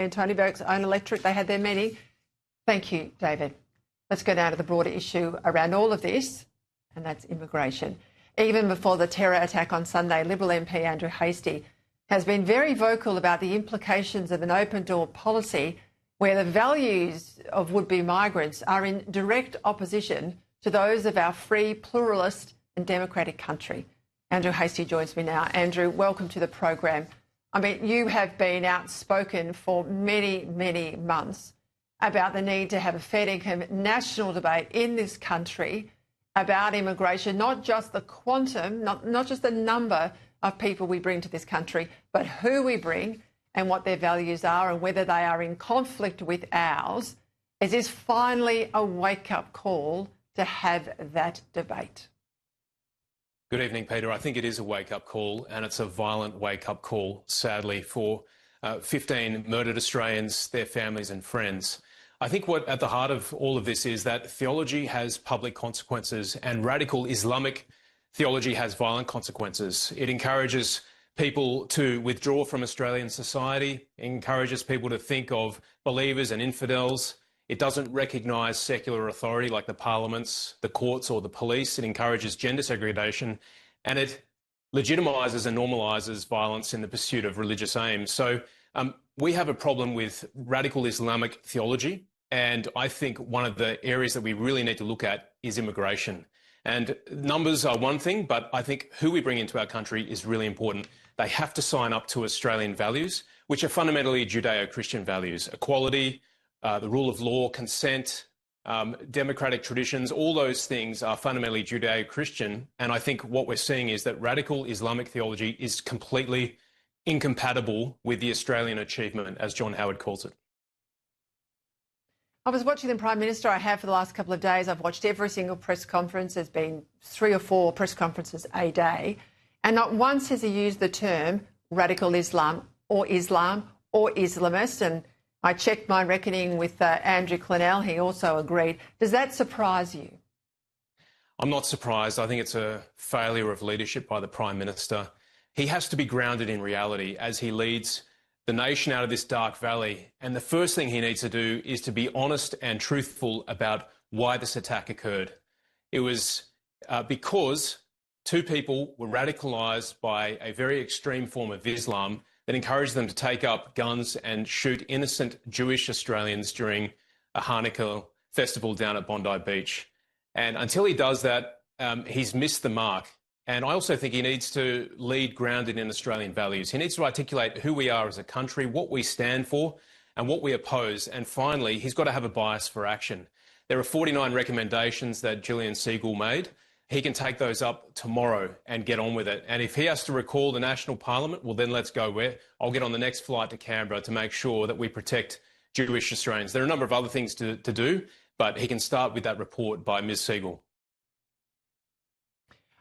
and Tony Burke's own electorate. They had their meeting. Thank you, David. Let's go now to the broader issue around all of this, and that's immigration. Even before the terror attack on Sunday, Liberal MP Andrew Hastie has been very vocal about the implications of an open-door policy where the values of would-be migrants are in direct opposition to those of our free, pluralist and democratic country. Andrew Hastie joins me now. Andrew, welcome to the program. I mean, you have been outspoken for many, many months about the need to have a fair income national debate in this country about immigration, not just the quantum, not just the number of people we bring to this country, but who we bring and what their values are and whether they are in conflict with ours. Is this finally a wake-up call to have that debate? Good evening, Peter. I think it is a wake-up call, and it's a violent wake-up call, sadly, for 15 murdered Australians, their families and friends. I think what at the heart of all of this is that theology has public consequences and radical Islamic theology has violent consequences. It encourages people to withdraw from Australian society, it encourages people to think of believers and infidels. It doesn't recognise secular authority like the parliaments, the courts or the police. It encourages gender segregation, and it legitimises and normalises violence in the pursuit of religious aims. So we have a problem with radical Islamic theology, and I think one of the areas that we really need to look at is immigration. And numbers are one thing, but I think who we bring into our country is really important. They have to sign up to Australian values, which are fundamentally Judeo-Christian values: equality, the rule of law, consent, democratic traditions. All those things are fundamentally Judeo-Christian. And I think what we're seeing is that radical Islamic theology is completely incompatible with the Australian achievement, as John Howard calls it. I was watching the Prime Minister. I have for the last couple of days. I've watched every single press conference. There's been 3 or 4 press conferences a day. And not once has he used the term radical Islam or Islamist. And I checked my reckoning with Andrew Clennell. He also agreed. Does that surprise you? I'm not surprised. I think it's a failure of leadership by the Prime Minister. He has to be grounded in reality as he leads the nation out of this dark valley. And the first thing he needs to do is to be honest and truthful about why this attack occurred. It was because 2 people were radicalised by a very extreme form of Islam that encouraged them to take up guns and shoot innocent Jewish Australians during a Hanukkah festival down at Bondi Beach. And until he does that, he's missed the mark. And I also think he needs to lead grounded in Australian values. He needs to articulate who we are as a country, what we stand for, and what we oppose. And finally, he's got to have a bias for action. There are 49 recommendations that Gillian Segal made. He can take those up tomorrow and get on with it. And if he has to recall the National Parliament, well, then let's go. I'll get on the next flight to Canberra to make sure that we protect Jewish Australians. There are a number of other things to do, but he can start with that report by Ms Segal.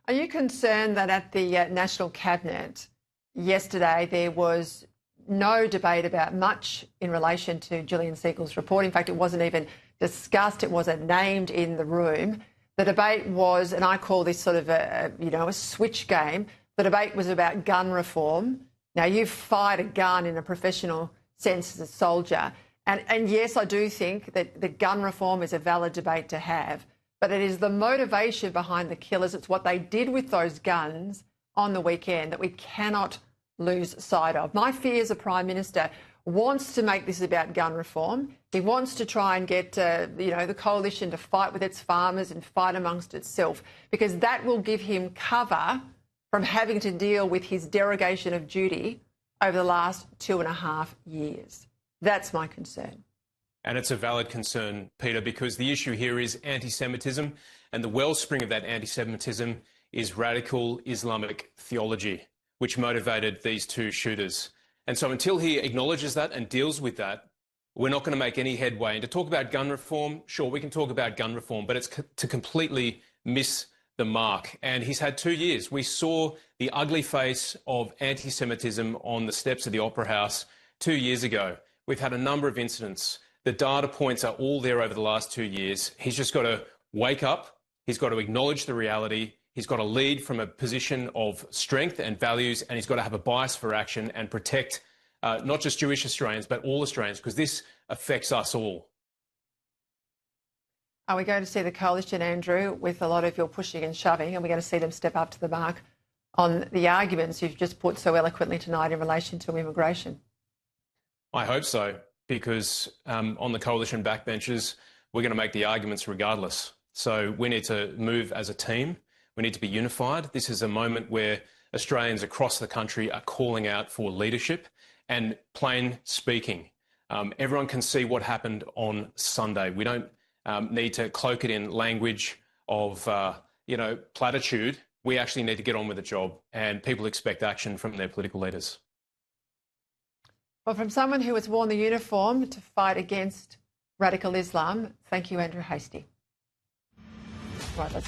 Are you concerned that at the National Cabinet yesterday there was no debate about much in relation to Gillian Segal's report? In fact, it wasn't even discussed. It wasn't named in the room. The debate was, and I call this sort of a switch game. The debate was about gun reform. Now, you've fired a gun in a professional sense as a soldier. And yes, I do think that the gun reform is a valid debate to have. But it is the motivation behind the killers. It's what they did with those guns on the weekend that we cannot lose sight of. My fear as a Prime Minister wants to make this about gun reform. He wants to try and get, the coalition to fight with its farmers and fight amongst itself, because that will give him cover from having to deal with his derogation of duty over the last 2.5 years. That's my concern. And it's a valid concern, Peter, because the issue here is anti-Semitism, and the wellspring of that anti-Semitism is radical Islamic theology, which motivated these 2 shooters. And so until he acknowledges that and deals with that, we're not going to make any headway. And to talk about gun reform, sure, we can talk about gun reform, but it's to completely miss the mark. And he's had 2 years. We saw the ugly face of anti-Semitism on the steps of the Opera House 2 years ago. We've had a number of incidents. The data points are all there over the last 2 years. He's just got to wake up. He's got to acknowledge the reality. He's got to lead from a position of strength and values, and he's got to have a bias for action and protect not just Jewish Australians, but all Australians, because this affects us all. Are we going to see the coalition, Andrew, with a lot of your pushing and shoving? Are we going to see them step up to the mark on the arguments you've just put so eloquently tonight in relation to immigration? I hope so, because on the coalition backbenches, we're going to make the arguments regardless. So we need to move as a team. We need to be unified. This is a moment where Australians across the country are calling out for leadership and plain speaking. Everyone can see what happened on Sunday. We don't need to cloak it in language of, platitude. We actually need to get on with the job, and people expect action from their political leaders. Well, from someone who has worn the uniform to fight against radical Islam, thank you, Andrew Hastie. Right, let's go.